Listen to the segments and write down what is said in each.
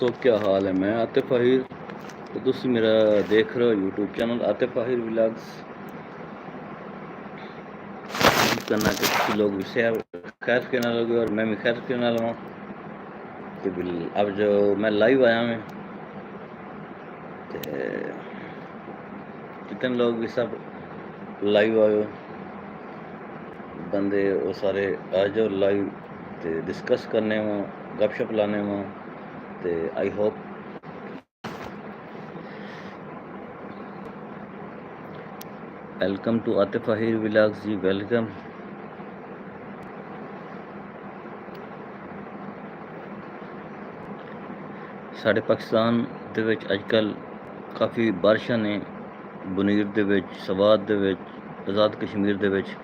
तो क्या हाल है। मैं आतिफ आहिर तो तुम मेरा देख रहे हो YouTube channel Atif Ahir vlogs. करना कि तुम लोग भी खैर के ना लोगे और मैं भी खैर के ना लवां कि अब जो मैं लाइव आया मैं ते जितने लोग भी सब लाइव आयो बंदे वो सारे आ जाओ लाइव ते डिस्कस करने में गपशप लाने में ते I hope welcome to Atif Ahir vlogs ji welcome. साढ़े पाकिस्तान दे विच अजकल काफ़ी बारिशां ने बुनीर दे विच सवाद दे विच आज़ाद कश्मीर दे विच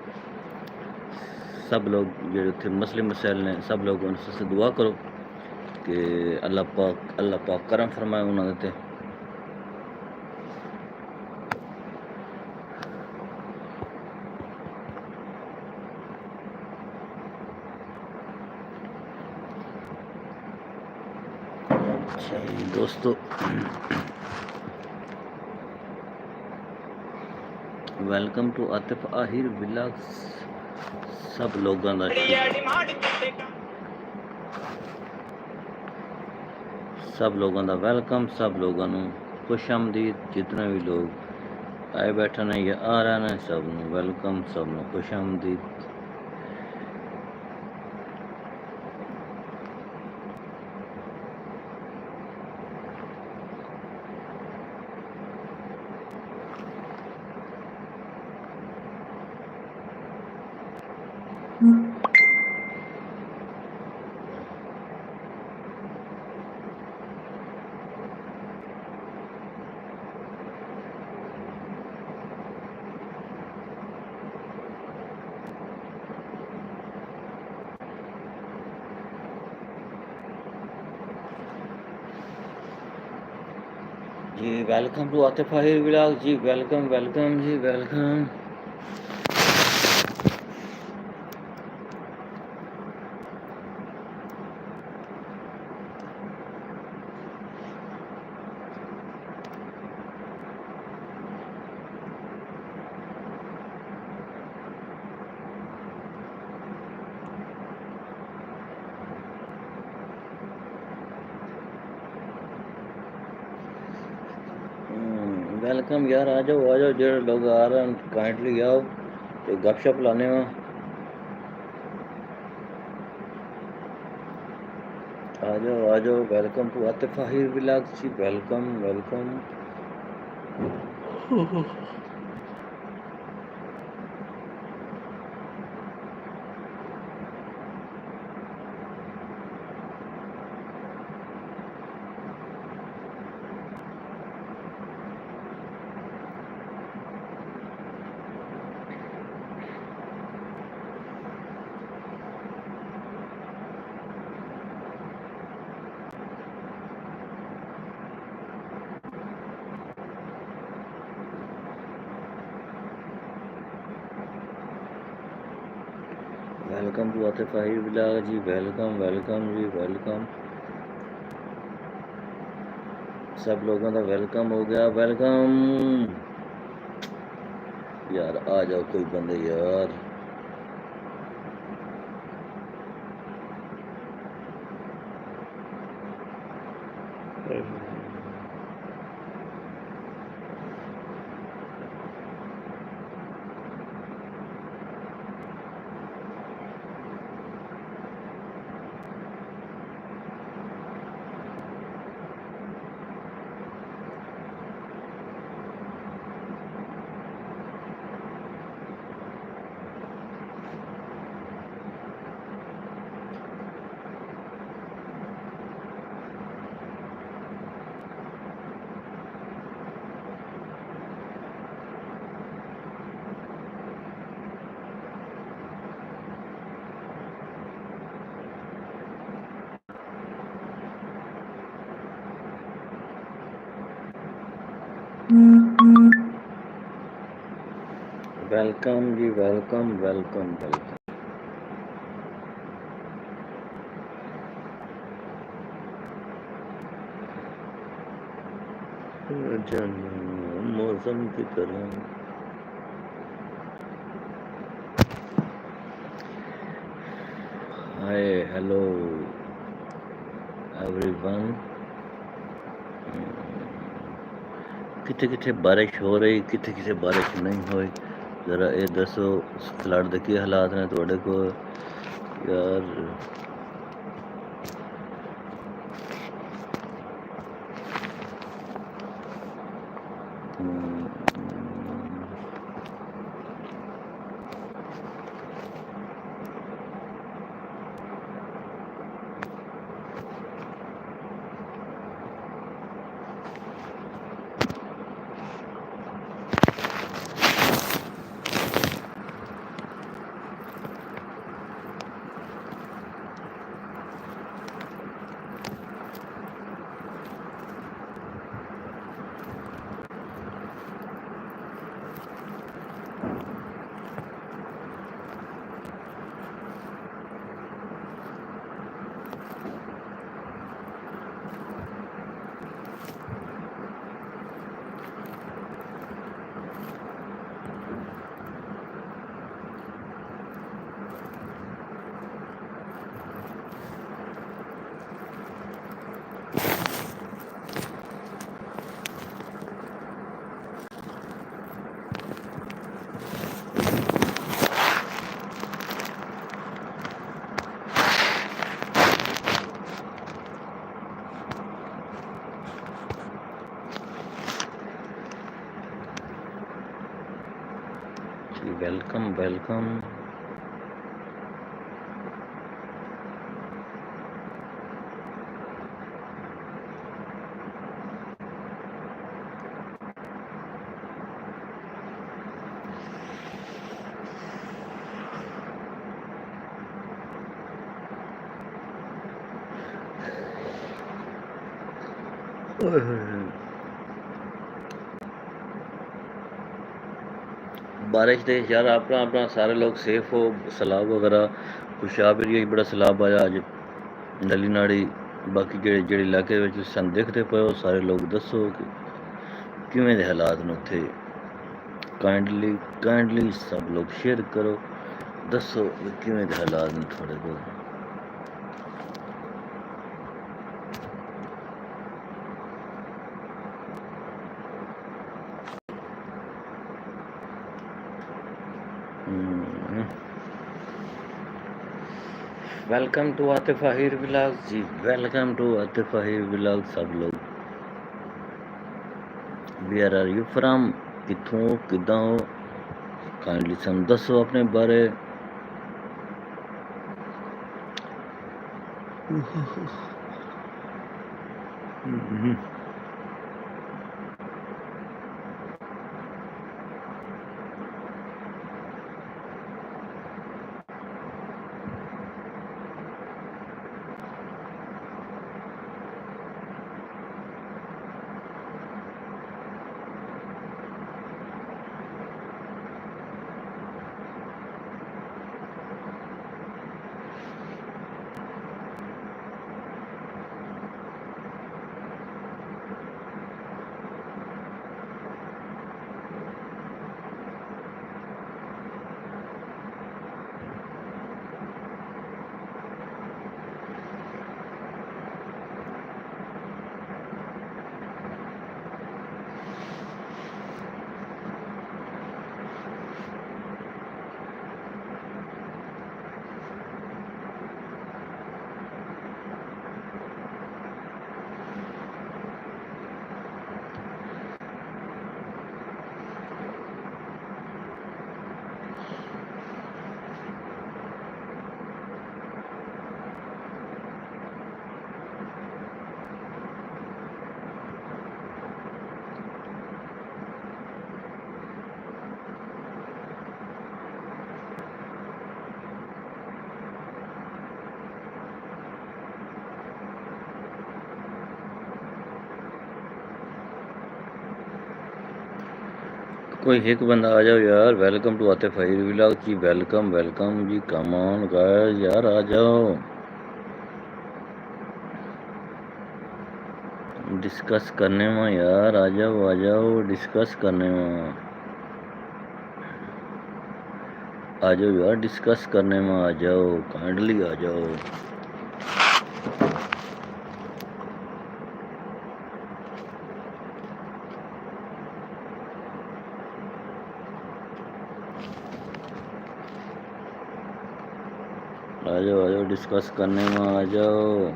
सब लोग जो थे मसले मसाइल ने सब लोग उनसे दुआ करो कि अल्लाह पाक करम फरमाए उन्होंने ते अच्छा जी दोस्तों welcome to Atif Ahir vlogs. सब लोगों का वेलकम, सब लोगों को खुश आमदीद। जितने भी लोग आए बैठे ने या आ रहे हैं सब वेलकम, सब खुश आमदीद। जी welcome to Atif Ahir vlog ji welcome welcome ji welcome. Welcome यार, आ जाओ जो लोग आ रहे हैं काइंडली आओ तो गपशप लाने में आ जाओ। Welcome to Atif Ahir vlogs ji welcome welcome. Welcome to Atif Ahir vlog ji welcome welcome ji welcome. सब लोगों का वेलकम हो गया वेलकम। यार आ जाओ कोई बंदे यार। वेलकम जी वेलकम वेलकम वेलकम। मौसम की तरह। Hi hello everyone. किथे किथे बारिश हो रही, किथे किथे बारिश नहीं हुई। जरा ये दसो फ्लड के की हालात ने तुहाडे को यार। Welcome welcome. बारिश दे यार अपना अपना सारे लोग सेफ हो। सैलाब वगैरह खुशाब एरिया बड़ा सैलाब आया अज नली नाड़ी। बाकी जेह्ड़े इलाके विच सन दिखदे पे हो सारे लोग दस्सो कि किवें दे हालात न उत्थे। काइंडली सब लोग शेयर करो, दस्सो कि किवें दे हालात न थुआढ़े कोल। Welcome to Atif Ahir vlog ji, welcome to Atif Ahir vlog सब लोग। वेयर आर यू फ्रॉम, कित्थों हो, किद्दां हो, काइंडली सानू दस्सो अपने बारे। कोई एक बंदा आ जाओ यार। Welcome to Atif Ahir vlog ji, welcome welcome ji, come on guys यार आ जाओ। डिस्कस करने में यार, आ जाओ डिस्कस करने में, आ जाओ यार डिस्कस करने में, आ जाओ काइंडली आ जाओ। आ जाओ डिस्कस करने में आ जाओ।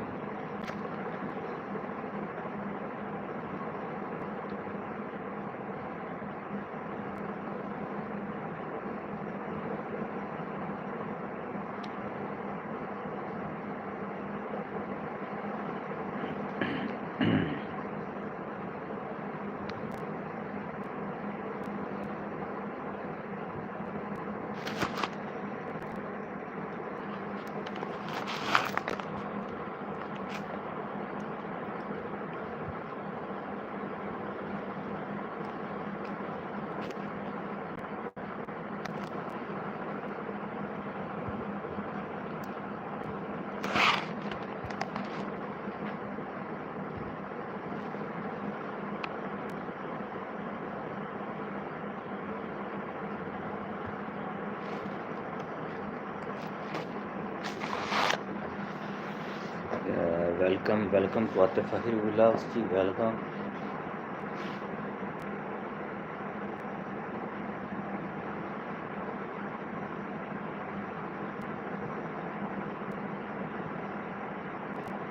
Welcome to Atif Fahir Vlogs ji, welcome.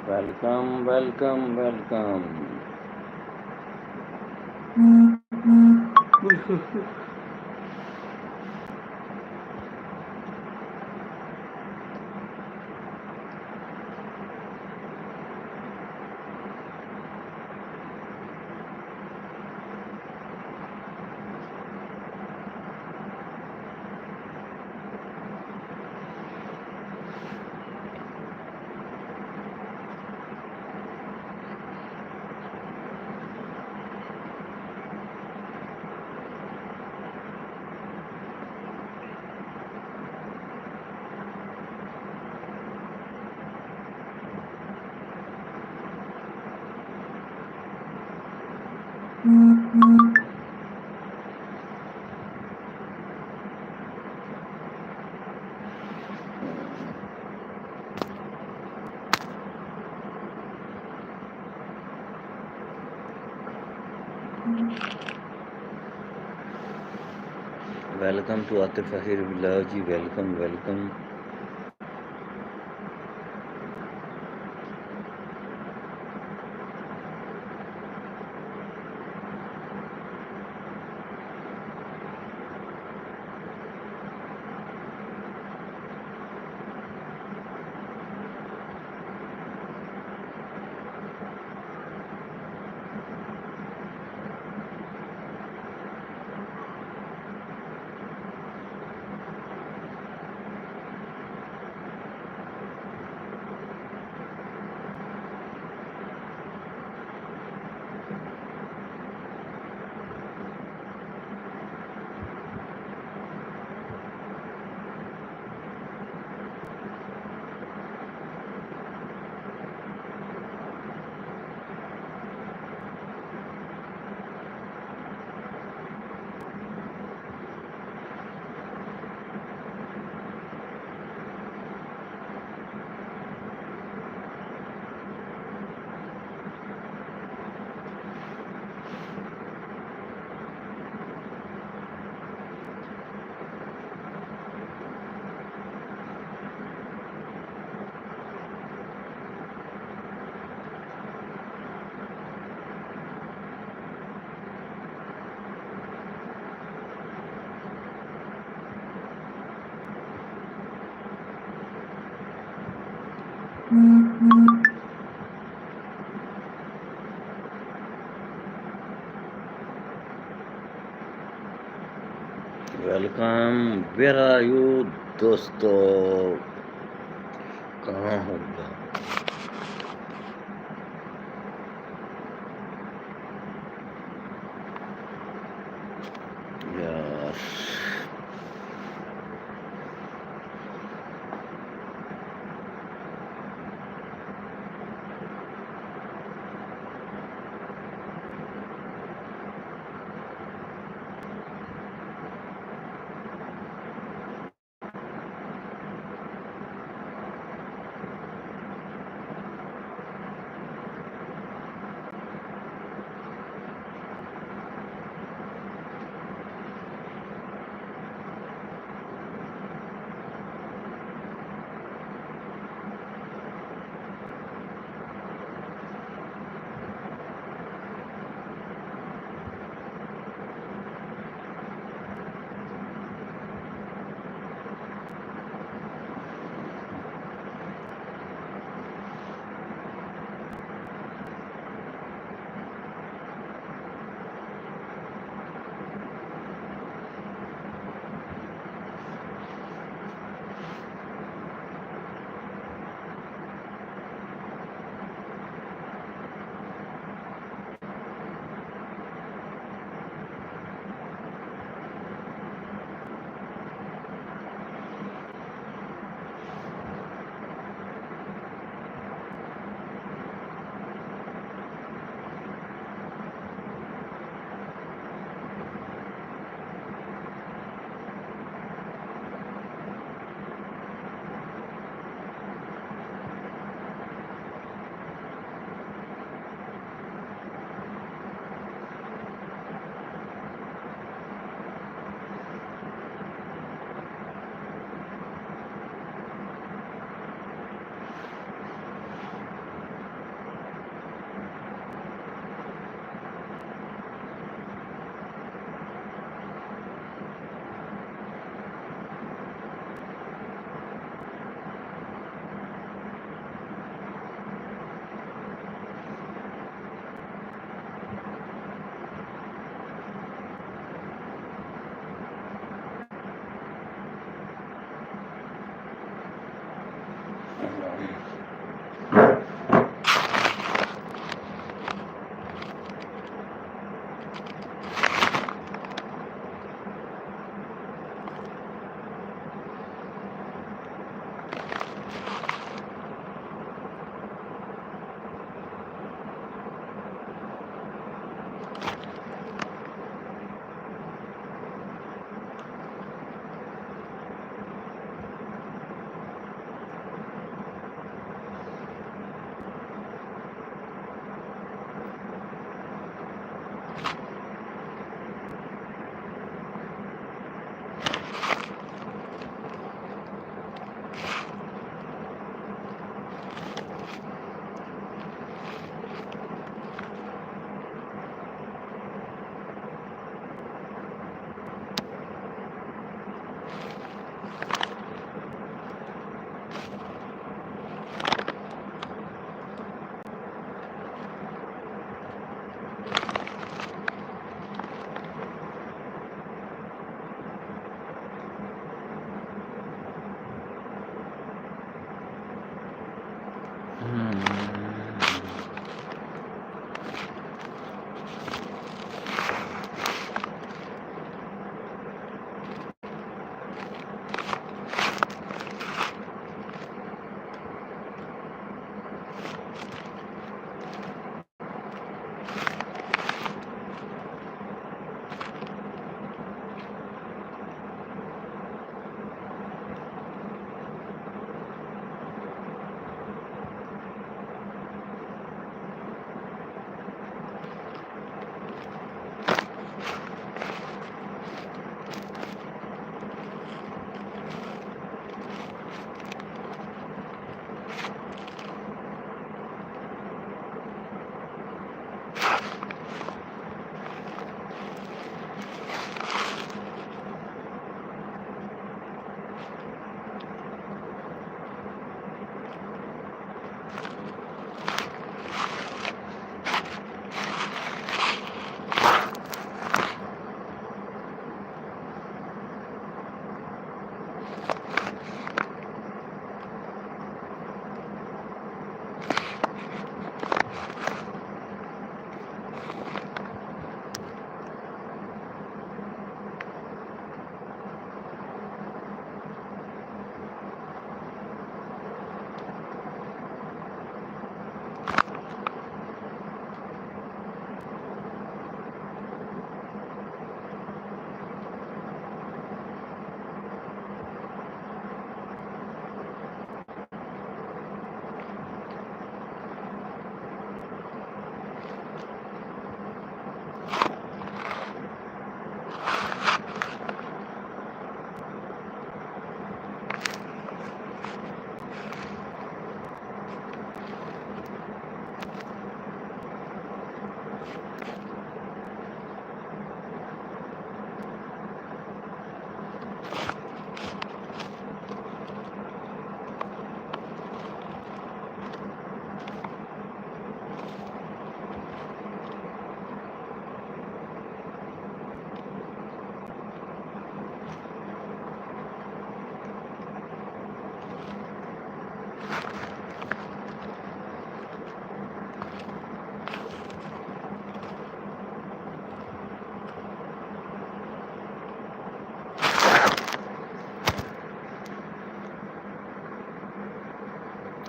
Welcome. Welcome to Atif Fahir Vlogs ji, welcome. Welcome. Where are you दोस्तों, कहाँ हो यार?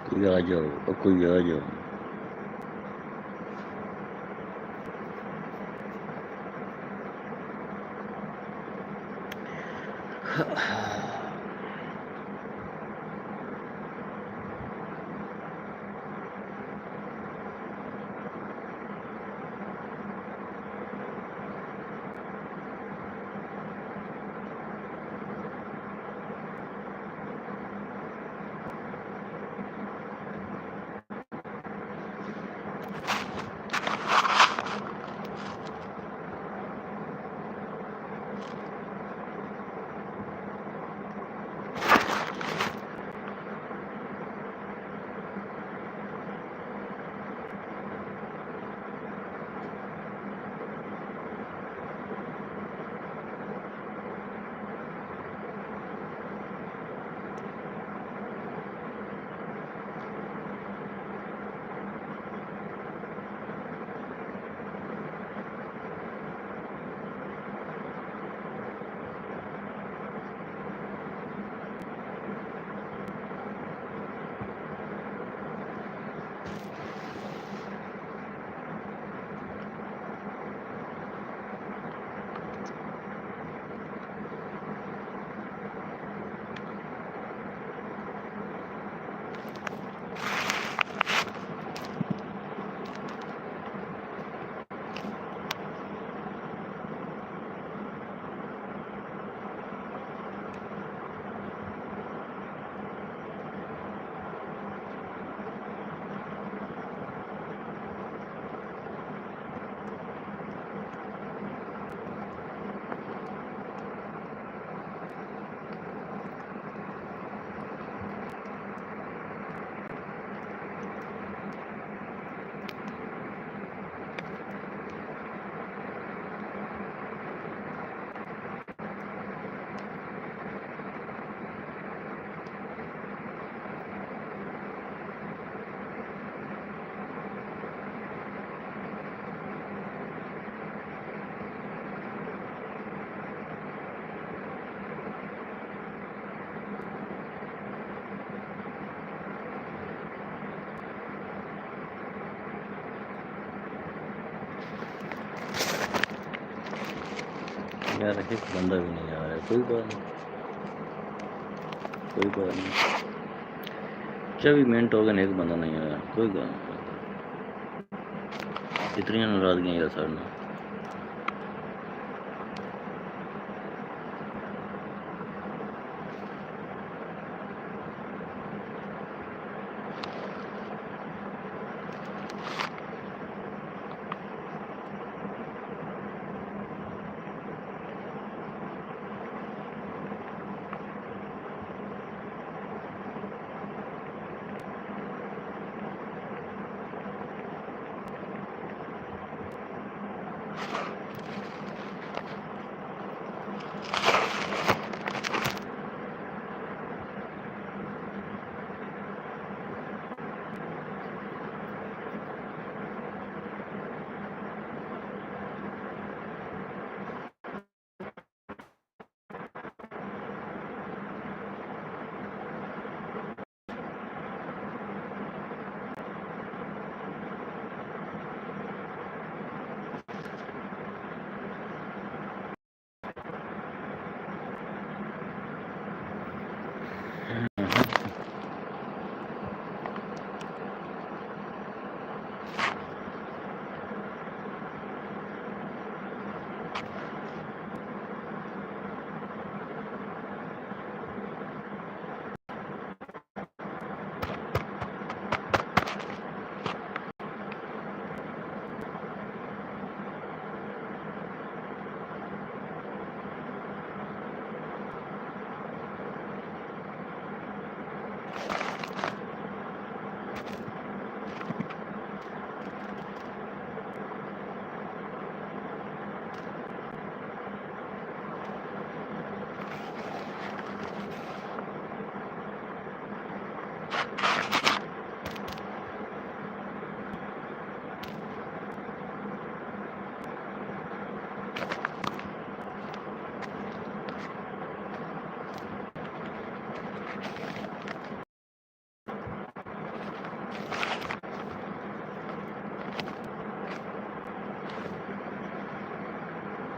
कोई आ जाओ, कोई आ जाओ। यार एक बंदा भी नहीं आ रहा है। कोई बात नहीं, कोई बात नहीं। 24 मिनट हो गए, एक बंदा नहीं आया। कोई बात नहीं, इतनी नाराजगियां यार सर ने।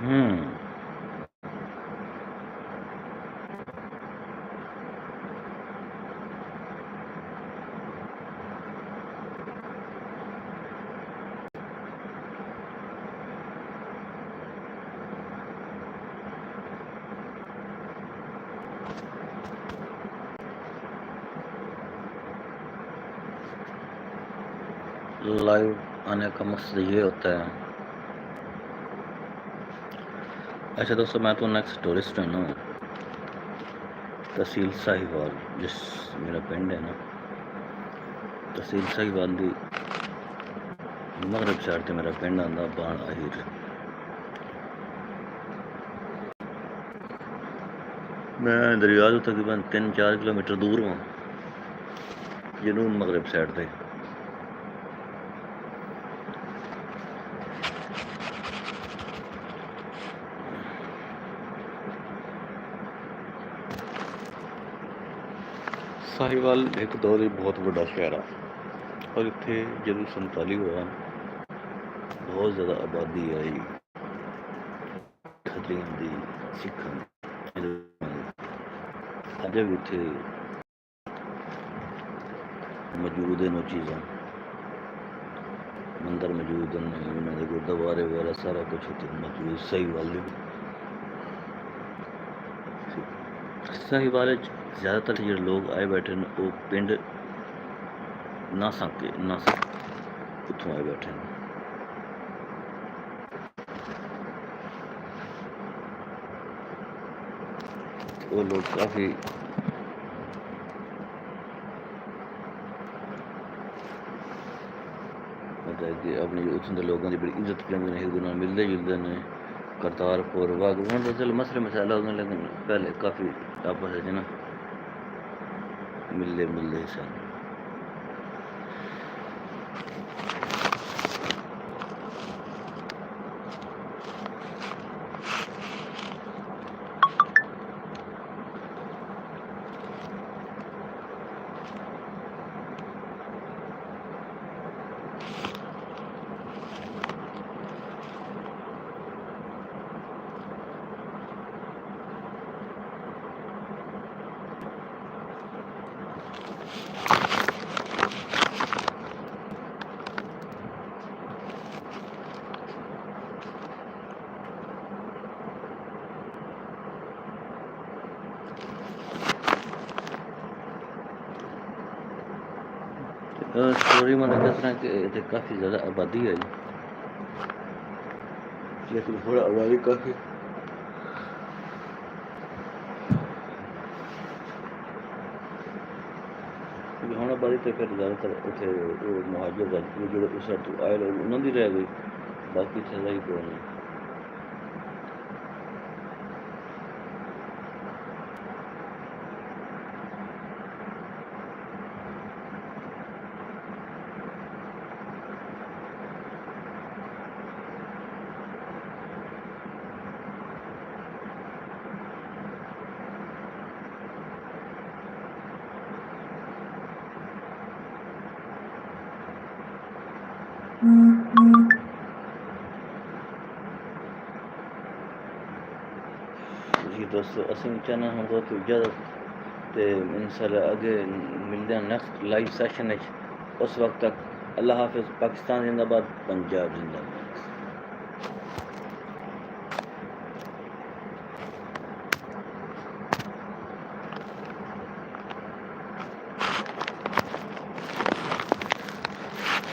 हम्म लाइव आने का मकसद ये होता है। अच्छा दोस्तों, मैं तो नेक्स्ट टूरिस्ट हूँ ना, तहसील साहिवाल, जिस मेरा पिंड है ना, तहसील साहिवाल दी मगरब साइड ते मेरा पिंड आंदा बाण आहिर। मैं दरिया तो तकरीबन 3-4 किलोमीटर दूर हूँ, जनूब मगरब साइड ते। साहिवाल एक दौर ही बहुत बड़ा शहर है, और इत्थे जदों 47 होया बहुत ज़्यादा आबादी आई, खत्रियां दी, सिखां दी, अजे भी इत्थे मौजूद हैं वो चीज़ां, मंदिर मौजूद हैं, उन्होंने गुरुद्वारे वगैरह सारा कुछ इत्थे मौजूद। साहिवाल साहिवाल ज़्यादातर जो लोग आए बैठे न वो पिंड नासा उत्थों आए बैठे हैं। वो लोग काफ़ी मतलब कि अपने उत्थों के लोगों की बड़ी इज्जत करेंगे ने, एक दूसरे नाल मिलते जुलते हैं। करतारपुर वाघ हुण तो चलो मसले मसाला हो गए, लेकिन पहले काफ़ी आपस च ना मिलते सन। स्टोरी मतलब किस तरह कि काफ़ी ज़्यादा आबादी है, लेकिन थोड़ा आबादी काफ़ी हुण आबादी तो फिर ज़्यादातर उत्थे मुहाजिर जो उस साइड तो आए लोग उन्होंने रह गई, बाकी इत्थे रही कोई नहीं। जी दोस्तों, असीं चाहना हम बहुत इजाज़त ते इंशाल्लाह आगे मिलते हैं नेक्स्ट लाइव सेशन। उस वक्त तक अल्लाह हाफिज़। पाकिस्तान जिंदाबाद, पंजाब जिंदाबाद।